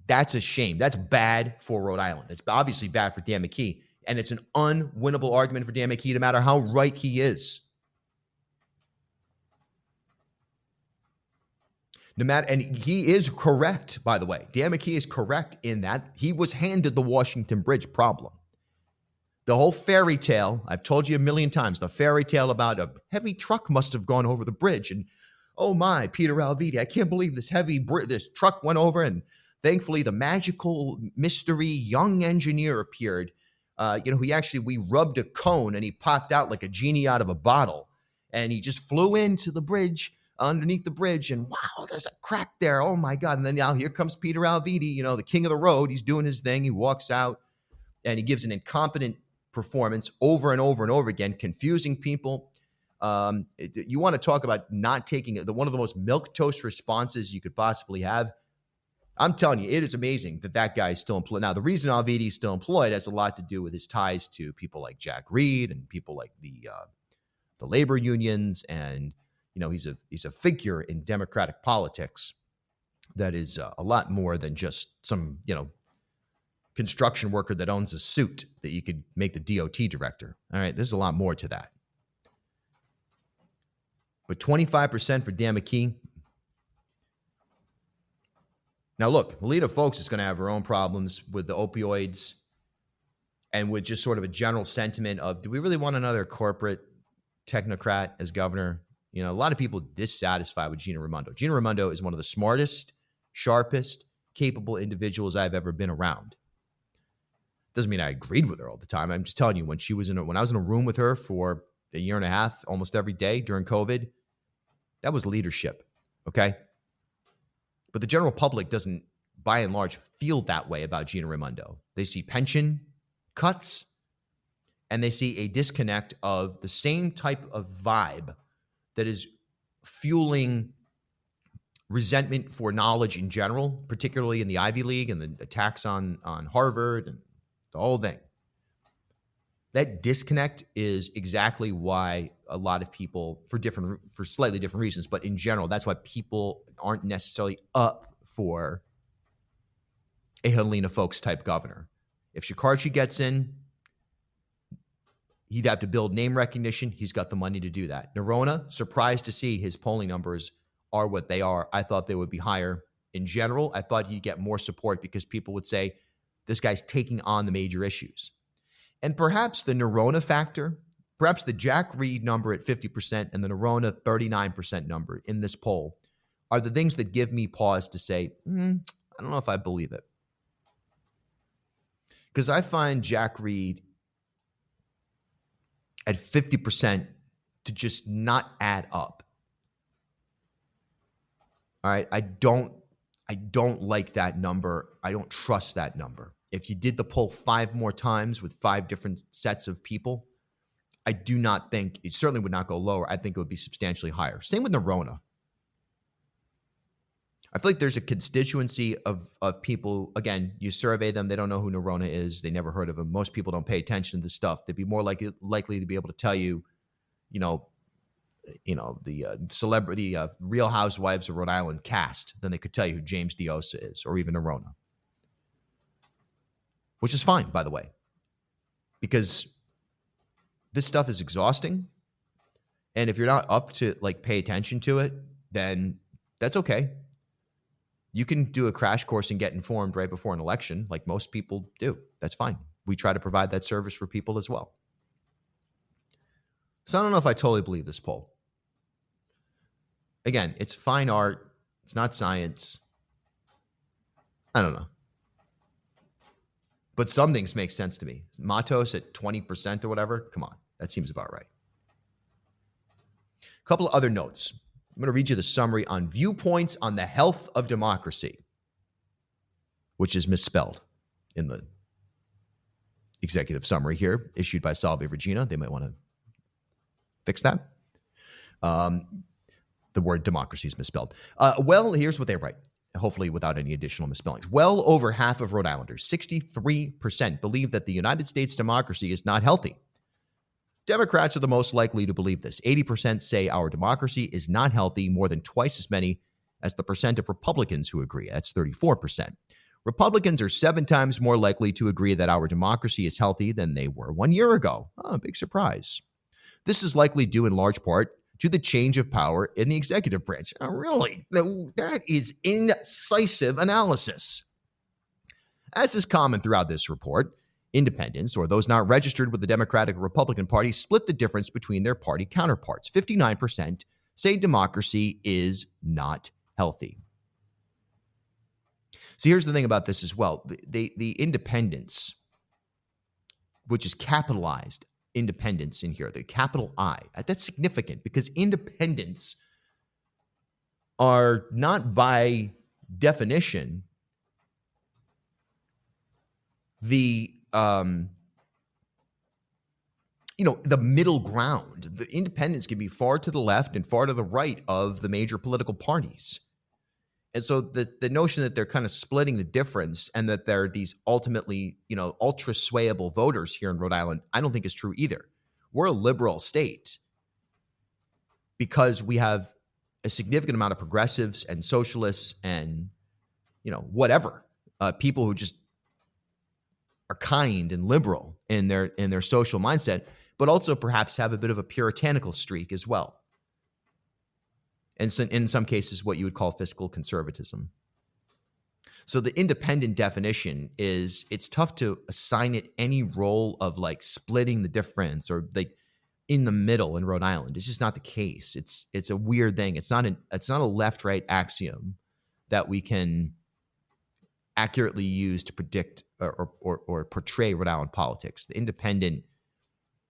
That's a shame. That's bad for Rhode Island. It's obviously bad for Dan McKee, and it's an unwinnable argument for Dan McKee, no matter how right he is. And he is correct, by the way. Dan McKee is correct in that he was handed the Washington Bridge problem. The whole fairy tale, I've told you a million times, the fairy tale about a heavy truck must have gone over the bridge. And oh my, Peter Alviti, I can't believe this this truck went over. And thankfully, the magical mystery young engineer appeared. We rubbed a cone and he popped out like a genie out of a bottle. And he just flew into the bridge, underneath the bridge, and wow, there's a crack there. Oh my God. And then now here comes Peter Alviti, the king of the road. He's doing his thing. He walks out and he gives an incompetent performance over and over and over again, confusing people. You want to talk about not taking one of the most milquetoast responses you could possibly have. I'm telling you, it is amazing that guy is still employed. Now, the reason Alviti is still employed has a lot to do with his ties to people like Jack Reed and people like the labor unions, and he's a figure in Democratic politics that is a lot more than just some construction worker that owns a suit that you could make the DOT director. All right, there's a lot more to that. But 25% for Dan McKee. Now, look, Melita Folks is going to have her own problems with the opioids and with just sort of a general sentiment of, do we really want another corporate technocrat as governor? A lot of people dissatisfied with Gina Raimondo. Gina Raimondo is one of the smartest, sharpest, capable individuals I've ever been around. Doesn't mean I agreed with her all the time. I'm just telling you, when I was in a room with her for a year and a half, almost every day during COVID, that was leadership, okay? But the general public doesn't, by and large, feel that way about Gina Raimondo. They see pension cuts, and they see a disconnect of the same type of vibe that is fueling resentment for knowledge in general, particularly in the Ivy League and the attacks on Harvard and the whole thing. That disconnect is exactly why a lot of people, for slightly different reasons, but in general, that's why people aren't necessarily up for a Helena Folks type governor. If Shekarchi gets in, he'd have to build name recognition. He's got the money to do that. Nerona, surprised to see his polling numbers are what they are. I thought they would be higher. In general, I thought he'd get more support because people would say, this guy's taking on the major issues. And perhaps the Nerona factor, perhaps the Jack Reed number at 50% and the Nerona 39% number in this poll are the things that give me pause to say, I don't know if I believe it. Because I find Jack Reed at 50% to just not add up. All right, I don't like that number. I don't trust that number. if you did the poll 5 more times with 5 different sets of people, I do not think it certainly would not go lower. I think it would be substantially higher. Same with Narona. I feel like there's a constituency of people, again, you survey them, they don't know who Narona is, they never heard of him. Most people don't pay attention to this stuff. They'd be more likely to be able to tell you, the celebrity Real Housewives of Rhode Island cast than they could tell you who James Diosa is or even Narona. Which is fine, by the way, because this stuff is exhausting. And if you're not up to pay attention to it, then that's okay. You can do a crash course and get informed right before an election, like most people do. That's fine. We try to provide that service for people as well. So I don't know if I totally believe this poll. Again, it's fine art. It's not science. I don't know. But some things make sense to me. Matos at 20% or whatever. Come on. That seems about right. A couple of other notes. I'm going to read you the summary on viewpoints on the health of democracy, which is misspelled in the executive summary here, issued by Salve, Regina. They might want to fix that. The word democracy is misspelled. Well, here's what they write, hopefully without any additional misspellings. Well over half of Rhode Islanders, 63%, believe that the United States democracy is not healthy. Democrats are the most likely to believe this. 80% say our democracy is not healthy, more than twice as many as the percent of Republicans who agree. That's 34%. Republicans are 7 times more likely to agree that our democracy is healthy than they were 1 year ago. Oh, big surprise. This is likely due in large part to the change of power in the executive branch. Oh, really? That is incisive analysis. As is common throughout this report, independents, or those not registered with the Democratic or Republican Party, split the difference between their party counterparts. 59% say democracy is not healthy. So here's the thing about this as well. The independents, which is capitalized independence in here, the capital I, that's significant because independents are not by definition the middle ground. The independents can be far to the left and far to the right of the major political parties. And so the notion that they're kind of splitting the difference and that they're these ultimately, ultra swayable voters here in Rhode Island, I don't think is true either. We're a liberal state because we have a significant amount of progressives and socialists and, whatever, people who just are kind and liberal in their social mindset, but also perhaps have a bit of a puritanical streak as well. And so in some cases, what you would call fiscal conservatism. So the independent definition is it's tough to assign it any role of splitting the difference or in the middle in Rhode Island. It's just not the case. It's a weird thing. It's not a left-right axiom that we can accurately use to predict or portray Rhode Island politics. The independent,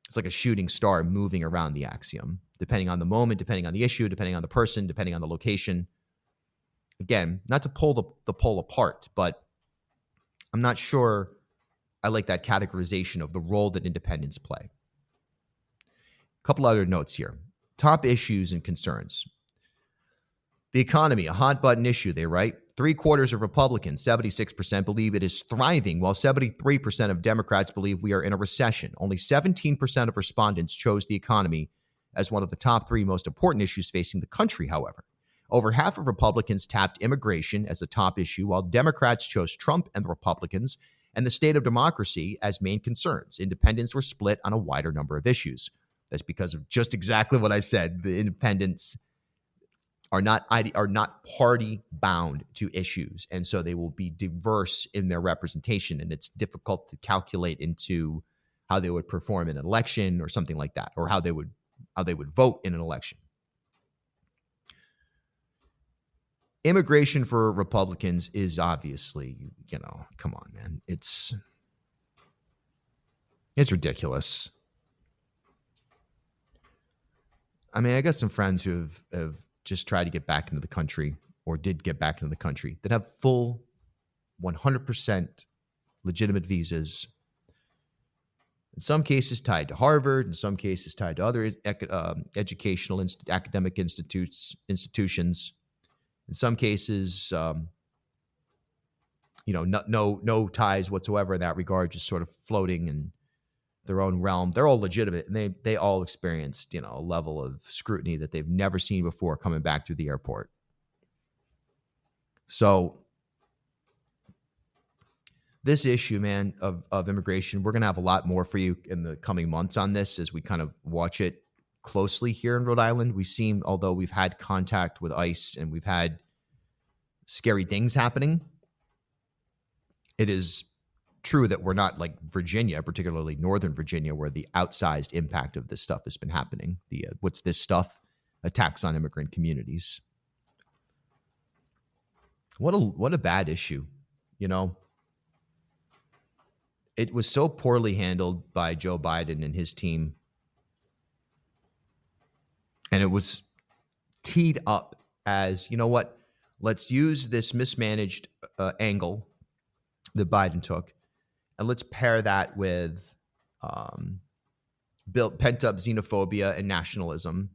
it's like a shooting star moving around the axiom, depending on the moment, depending on the issue, depending on the person, depending on the location. Again, not to pull the poll apart, but I'm not sure I like that categorization of the role that independents play. A couple other notes here. Top issues and concerns. The economy, a hot button issue, they write. 3/4 of Republicans, 76%, believe it is thriving, while 73% of Democrats believe we are in a recession. Only 17% of respondents chose the economy as one of the top 3 most important issues facing the country, however. Over half of Republicans tapped immigration as a top issue, while Democrats chose Trump and the Republicans and the state of democracy as main concerns. Independents were split on a wider number of issues. That's because of just exactly what I said. The independents are not party bound to issues, and so they will be diverse in their representation, and it's difficult to calculate into how they would perform in an election or something like that, or how they would vote in an election. Immigration for Republicans is obviously, come on, man. It's ridiculous. I mean, I got some friends who have just tried to get back into the country or did get back into the country that have full 100% legitimate visas, in some cases tied to Harvard, in some cases tied to other educational academic institutions. In some cases, no ties whatsoever in that regard, just sort of floating in their own realm. They're all legitimate, and they all experienced, a level of scrutiny that they've never seen before coming back through the airport. So this issue, man, of immigration, we're going to have a lot more for you in the coming months on this as we kind of watch it closely here in Rhode Island. Although we've had contact with ICE and we've had scary things happening, it is true that we're not like Virginia, particularly Northern Virginia, where the outsized impact of this stuff has been happening. What's this stuff? Attacks on immigrant communities. What a bad issue, It was so poorly handled by Joe Biden and his team. And it was teed up as, let's use this mismanaged angle that Biden took, and let's pair that with pent-up xenophobia and nationalism.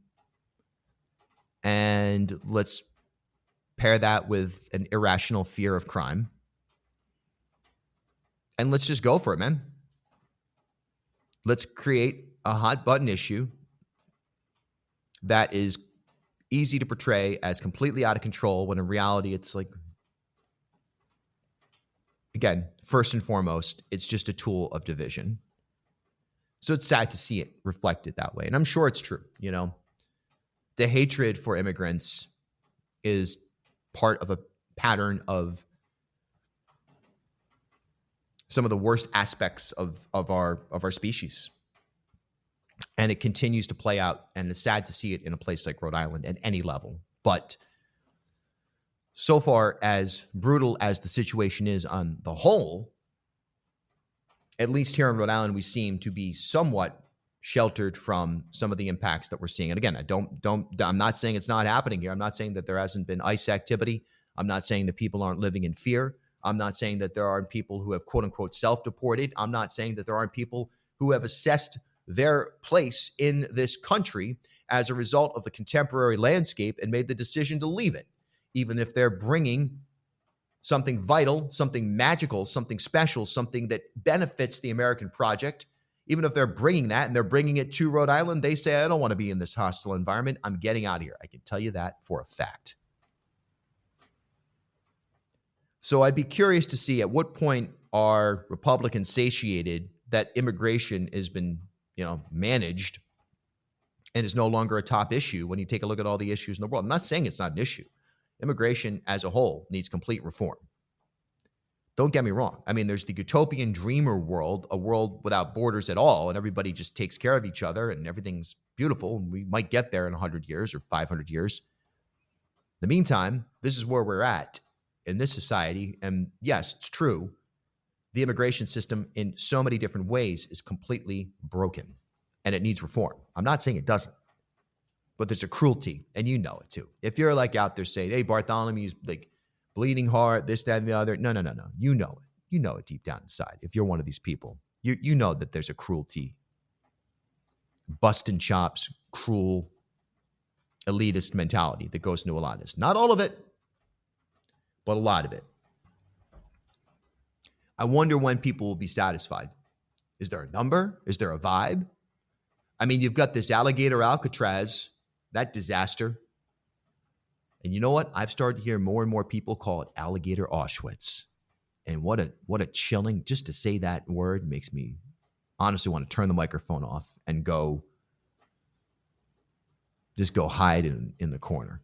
And let's pair that with an irrational fear of crime. And let's just go for it, man. Let's create a hot button issue that is easy to portray as completely out of control, when in reality, it's like, again, first and foremost, it's just a tool of division. So it's sad to see it reflected that way. And I'm sure it's true, The hatred for immigrants is part of a pattern of some of the worst aspects of our species. And it continues to play out, and it's sad to see it in a place like Rhode Island at any level. But so far, as brutal as the situation is on the whole, at least here in Rhode Island, we seem to be somewhat sheltered from some of the impacts that we're seeing. And again, I'm not saying it's not happening here. I'm not saying that there hasn't been ICE activity. I'm not saying that people aren't living in fear. I'm not saying that there aren't people who have, quote unquote, self-deported. I'm not saying that there aren't people who have assessed their place in this country as a result of the contemporary landscape and made the decision to leave it, even if they're bringing something vital, something magical, something special, something that benefits the American project. Even if they're bringing that and they're bringing it to Rhode Island, they say, I don't want to be in this hostile environment. I'm getting out of here. I can tell you that for a fact. So I'd be curious to see at what point are Republicans satiated that immigration has been, managed and is no longer a top issue when you take a look at all the issues in the world. I'm not saying it's not an issue. Immigration as a whole needs complete reform. Don't get me wrong. I mean, there's the utopian dreamer world, a world without borders at all, and everybody just takes care of each other and everything's beautiful. And we might get there in 100 years or 500 years. In the meantime, this is where we're at in this society. And yes, it's true. The immigration system in so many different ways is completely broken and it needs reform. I'm not saying it doesn't, but there's a cruelty, and you know it too. If you're like out there saying, hey, Bartholomew's like bleeding heart, this, that, and the other. No. You know it. You know it deep down inside. If you're one of these people, you know that there's a cruelty, busting chops, cruel, elitist mentality that goes into a lot of this. Not all of it, but a lot of it. I wonder when people will be satisfied. Is there a number? Is there a vibe? I mean, you've got this alligator Alcatraz, that disaster. And you know what? I've started to hear more and more people call it alligator Auschwitz. And what a chilling, just to say that word makes me honestly want to turn the microphone off and go hide in the corner.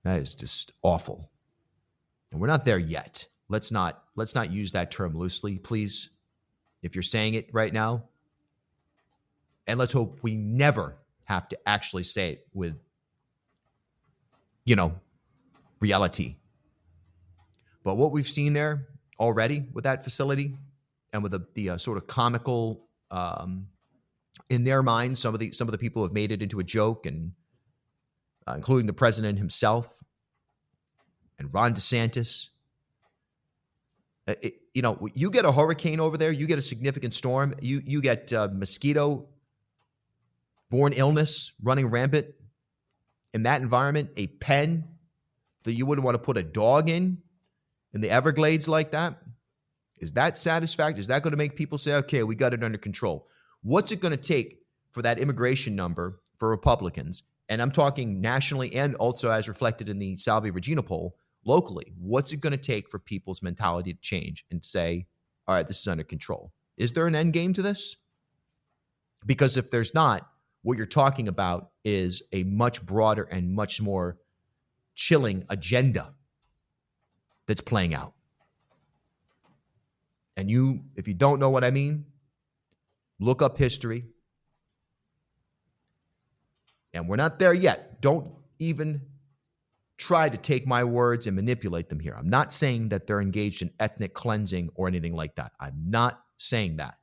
That is just awful. And we're not there yet. Let's not use that term loosely, please. If you're saying it right now. And let's hope we never have to actually say it with, reality. But what we've seen there already with that facility and with the sort of comical, in their minds, some of the people have made it into a joke, and including the president himself and Ron DeSantis. You get a hurricane over there, you get a significant storm, you get mosquito-borne illness running rampant in that environment, a pen that you wouldn't want to put a dog in the Everglades like that. Is that satisfactory? Is that going to make people say, okay, we got it under control? What's it going to take for that immigration number for Republicans? And I'm talking nationally and also as reflected in the Salve Regina poll locally. What's it going to take for people's mentality to change and say, all right, this is under control? Is there an end game to this? Because if there's not, what you're talking about is a much broader and much more chilling agenda that's playing out. And if you don't know what I mean, look up history. And we're not there yet. Don't even try to take my words and manipulate them here. I'm not saying that they're engaged in ethnic cleansing or anything like that. I'm not saying that.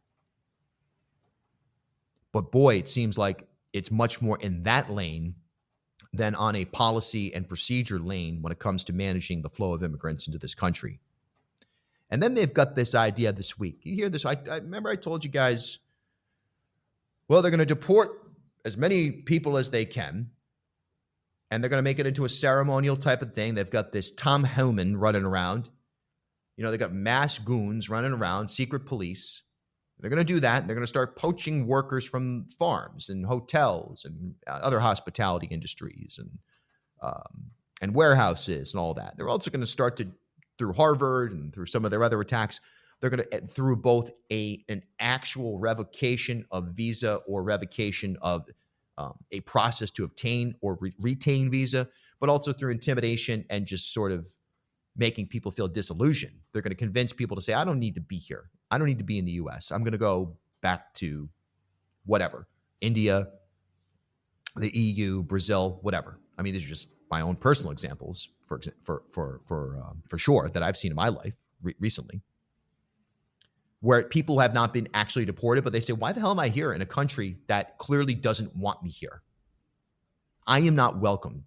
But boy, it seems like it's much more in that lane than on a policy and procedure lane when it comes to managing the flow of immigrants into this country. And then they've got this idea this week. You hear this? I remember I told you guys, well, they're going to deport as many people as they can, and they're going to make it into a ceremonial type of thing. They've got this Tom Hellman running around. They got mass goons running around, secret police. They're going to do that, and they're going to start poaching workers from farms and hotels and other hospitality industries and warehouses and all that. They're also going to start to, through Harvard and through some of their other attacks, they're going to, through both an actual revocation of visa or revocation of a process to obtain or retain visa, but also through intimidation and just sort of making people feel disillusioned. They're going to convince people to say, I don't need to be here. I don't need to be in the U.S. I'm going to go back to whatever, India, the EU, Brazil, whatever. I mean, these are just my own personal examples, for sure, that I've seen in my life recently, where people have not been actually deported, but they say, why the hell am I here in a country that clearly doesn't want me here? I am not welcome.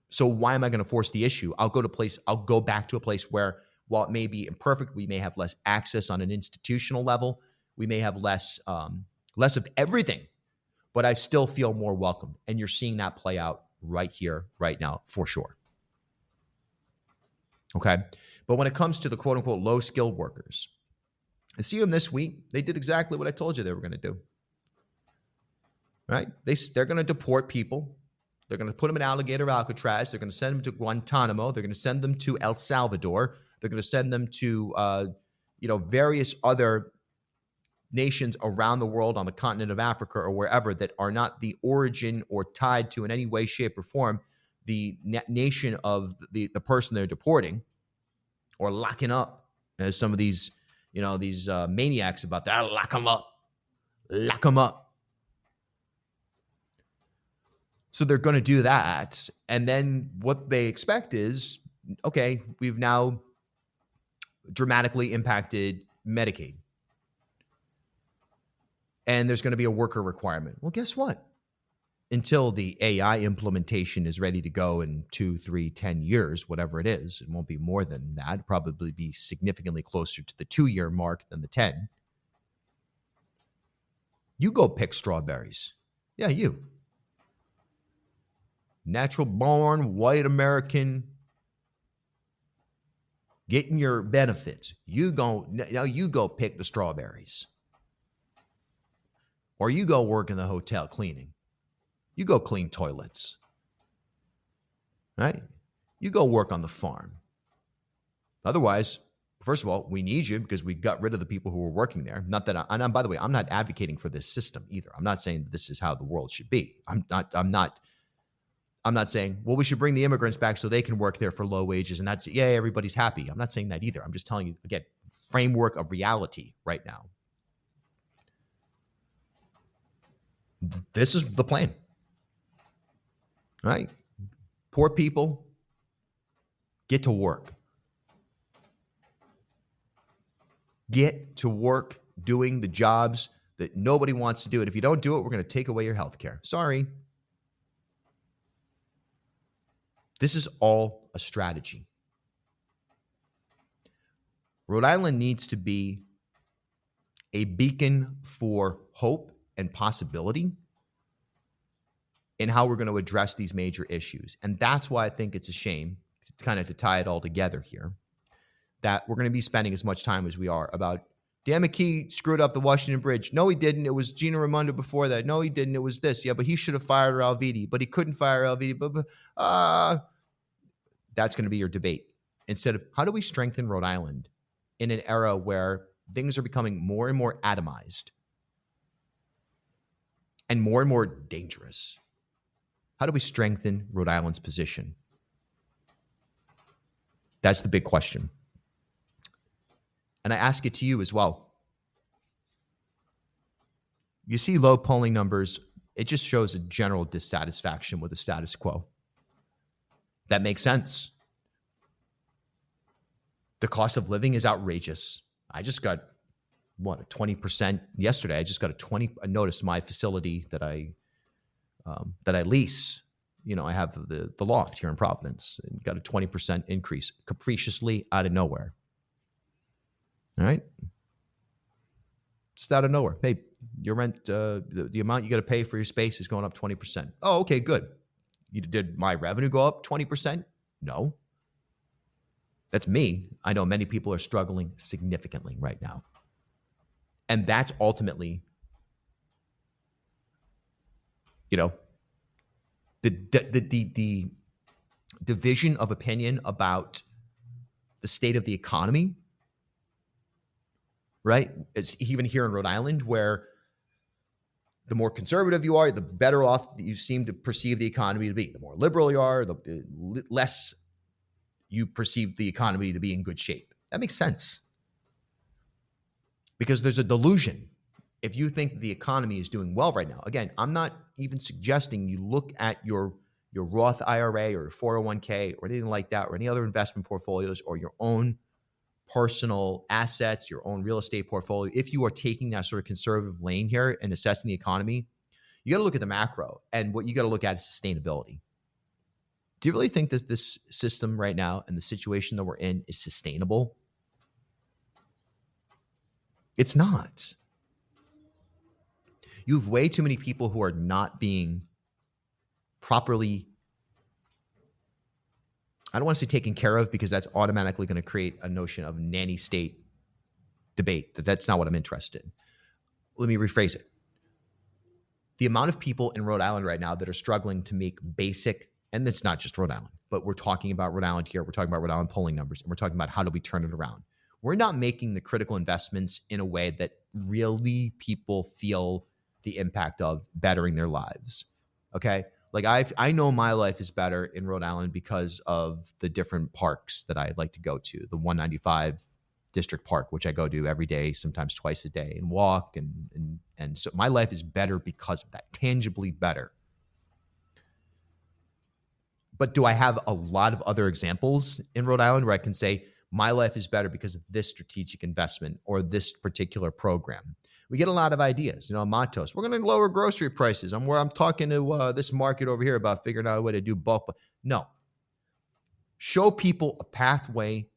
So why am I going to force the issue? I'll go back to a place where, while it may be imperfect, we may have less access on an institutional level. We may have less of everything, but I still feel more welcome. And you're seeing that play out right here, right now, for sure. Okay. But when it comes to the quote unquote low skilled workers, I see them this week. They did exactly what I told you they were going to do. Right? They're going to deport people. They're going to put them in Alligator Alcatraz. They're going to send them to Guantanamo. They're going to send them to El Salvador. They're going to send them to, various other nations around the world on the continent of Africa or wherever that are not the origin or tied to in any way, shape, or form the nation of the person they're deporting or locking up, as some of these maniacs about that. Lock them up. So they're going to do that. And then what they expect is, okay, we've now dramatically impacted Medicaid. And there's going to be a worker requirement. Well, guess what? Until the AI implementation is ready to go in 2, 3, 10 years, whatever it is, it won't be more than that. It'll probably be significantly closer to the 2-year mark than the 10. You go pick strawberries. Yeah, you. Natural born, white American, getting your benefits. You go pick the strawberries. Or you go work in the hotel cleaning. You go clean toilets. Right? You go work on the farm. Otherwise, first of all, we need you because we got rid of the people who were working there. Not that and by the way, I'm not advocating for this system either. I'm not saying this is how the world should be. I'm not saying, well, we should bring the immigrants back so they can work there for low wages and that's, everybody's happy. I'm not saying that either. I'm just telling you, again, framework of reality right now. This is the plan. All right? Poor people, get to work. Get to work doing the jobs that nobody wants to do. And if you don't do it, we're going to take away your health care. Sorry. This is all a strategy. Rhode Island needs to be a beacon for hope and possibility in how we're going to address these major issues. And that's why I think it's a shame, kind of to tie it all together here, that we're going to be spending as much time as we are about Dan McKee screwed up the Washington Bridge. No, he didn't. It was Gina Raimondo before that. No, he didn't. It was this. Yeah, but he should have fired Alviti, but he couldn't fire Alviti. That's going to be your debate. Instead of how do we strengthen Rhode Island in an era where things are becoming more and more atomized and more dangerous? How do we strengthen Rhode Island's position? That's the big question. And I ask it to you as well. You see low polling numbers, it just shows a general dissatisfaction with the status quo. That makes sense. The cost of living is outrageous. I just got, a 20% yesterday. I just got I noticed my facility that I lease. I have the loft here in Providence, and got a 20% increase capriciously out of nowhere. All right. Just out of nowhere. Hey, your rent, the amount you got to pay for your space is going up 20%. Oh, okay, good. Did my revenue go up 20%? No. That's me. I know many people are struggling significantly right now. And that's ultimately, the division of opinion about the state of the economy, right? It's even here in Rhode Island, where the more conservative you are, the better off you seem to perceive the economy to be. The more liberal you are, the less you perceive the economy to be in good shape. That makes sense. Because there's a delusion. If you think the economy is doing well right now, again, I'm not even suggesting you look at your Roth IRA or your 401k or anything like that, or any other investment portfolios, or your own personal assets, your own real estate portfolio. If you are taking that sort of conservative lane here and assessing the economy, you got to look at the macro, and what you got to look at is sustainability. Do you really think this system right now and the situation that we're in is sustainable? It's not. You have way too many people who are not being properly, I don't want to say taken care of, because that's automatically going to create a notion of nanny state debate. That's not what I'm interested in. Let me rephrase it. The amount of people in Rhode Island right now that are struggling to make basic, and it's not just Rhode Island, but we're talking about Rhode Island here. We're talking about Rhode Island polling numbers, and we're talking about how do we turn it around. We're not making the critical investments in a way that really people feel the impact of bettering their lives. Okay? Like I know my life is better in Rhode Island because of the different parks that I like to go to. The 195 District Park, which I go to every day, sometimes twice a day, and walk. And so my life is better because of that, tangibly better. But do I have a lot of other examples in Rhode Island where I can say my life is better because of this strategic investment or this particular program? We get a lot of ideas, Matos. We're going to lower grocery prices. I'm talking to this market over here about figuring out a way to do bulk. No. Show people a pathway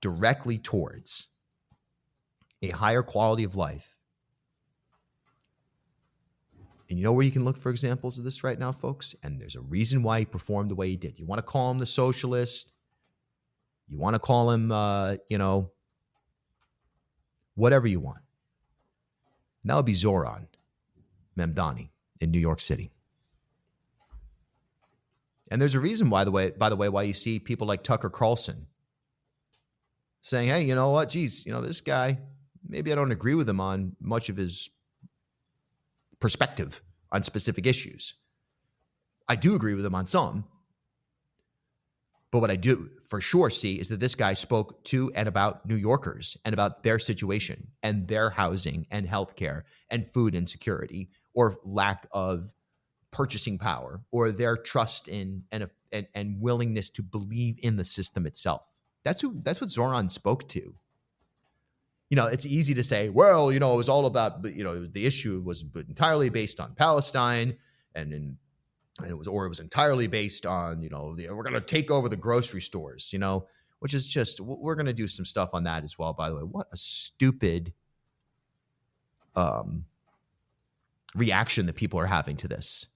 directly towards a higher quality of life. And you know where you can look for examples of this right now, folks? And there's a reason why he performed the way he did. You want to call him the socialist. You want to call him, whatever you want. And that would be Zoran Memdani in New York City. And there's a reason, by the way, why you see people like Tucker Carlson saying, hey, you know what? Geez, this guy, maybe I don't agree with him on much of his perspective on specific issues. I do agree with him on some. But what I do for sure see is that this guy spoke to and about New Yorkers and about their situation and their housing and healthcare and food insecurity or lack of purchasing power or their trust in and willingness to believe in the system itself. That's what Zoran spoke to. It's easy to say, well, it was all about, the issue was entirely based on Palestine and it was entirely based on, we're going to take over the grocery stores. which is just, we're going to do some stuff on that as well, by the way. What a stupid reaction that people are having to this.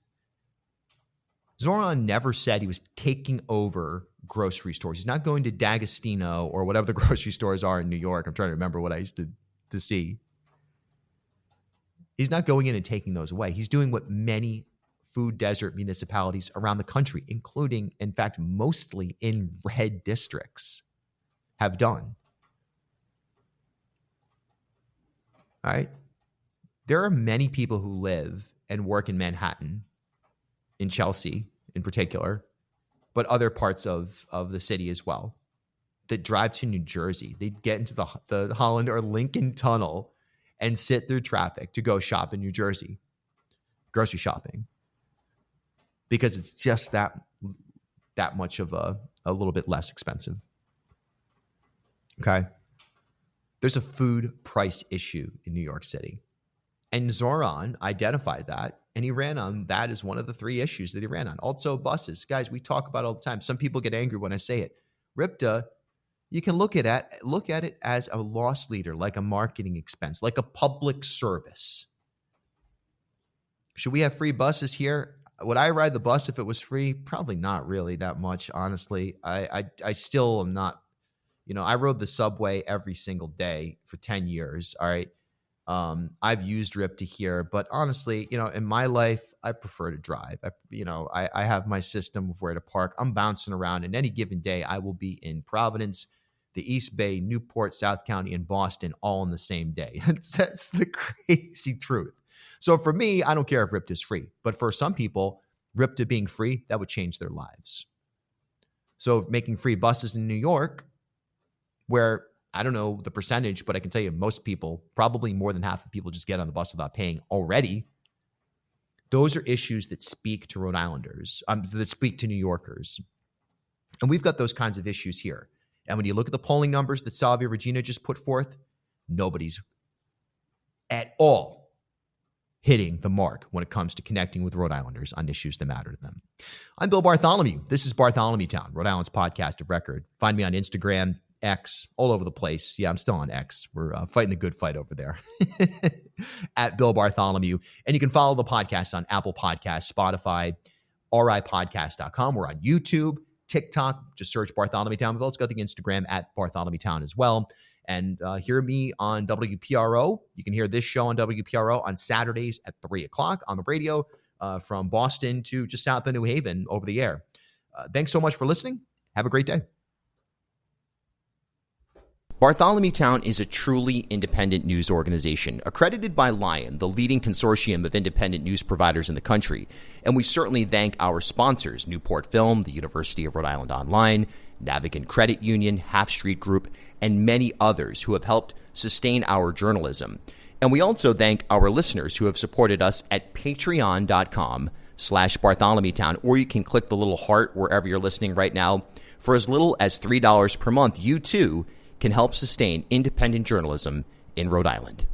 Zoran never said he was taking over grocery stores. He's not going to D'Agostino or whatever the grocery stores are in New York. I'm trying to remember what I used to see. He's not going in and taking those away. He's doing what many food desert municipalities around the country, including, in fact, mostly in red districts, have done. All right? There are many people who live and work in Manhattan, in Chelsea in particular, but other parts of the city as well, that drive to New Jersey. They get into the Holland or Lincoln Tunnel and sit through traffic to go shop in New Jersey, grocery shopping, because it's just that much of a little bit less expensive. Okay? There's a food price issue in New York City. And Zoran identified that, and he ran on that as one of the three issues that he ran on. Also, buses. Guys, we talk about it all the time. Some people get angry when I say it. RIPTA, you can look at it as a loss leader, like a marketing expense, like a public service. Should we have free buses here? Would I ride the bus if it was free? Probably not really that much, honestly. I still am not, I rode the subway every single day for 10 years, all right? I've used RIPTA here, but honestly, in my life, I prefer to drive. I have my system of where to park. I'm bouncing around, and any given day, I will be in Providence, the East Bay, Newport, South County, and Boston all in the same day. That's the crazy truth. So for me, I don't care if RIPTA is free, but for some people, RIPTA being free, that would change their lives. So making free buses in New York, where I don't know the percentage, but I can tell you most people, probably more than half of people, just get on the bus without paying already. Those are issues that speak to Rhode Islanders, that speak to New Yorkers. And we've got those kinds of issues here. And when you look at the polling numbers that Salve Regina just put forth, nobody's at all hitting the mark when it comes to connecting with Rhode Islanders on issues that matter to them. I'm Bill Bartholomew. This is Bartholomew Town, Rhode Island's podcast of record. Find me on Instagram, X, all over the place. Yeah, I'm still on X. We're fighting the good fight over there at Bill Bartholomew. And you can follow the podcast on Apple Podcasts, Spotify, ripodcast.com. We're on YouTube, TikTok. Just search Bartholomew Town. We've also got the Instagram at Bartholomew Town as well. And hear me on WPRO. You can hear this show on WPRO on Saturdays at 3 o'clock on the radio from Boston to just south of New Haven over the air. Thanks so much for listening. Have a great day. Bartholomew Town is a truly independent news organization, accredited by Lion, the leading consortium of independent news providers in the country. And we certainly thank our sponsors, Newport Film, the University of Rhode Island Online, Navigant Credit Union, Half Street Group, and many others who have helped sustain our journalism. And we also thank our listeners who have supported us at patreon.com/BartholomewTown, or you can click the little heart wherever you're listening right now. For as little as $3 per month, you too can help sustain independent journalism in Rhode Island.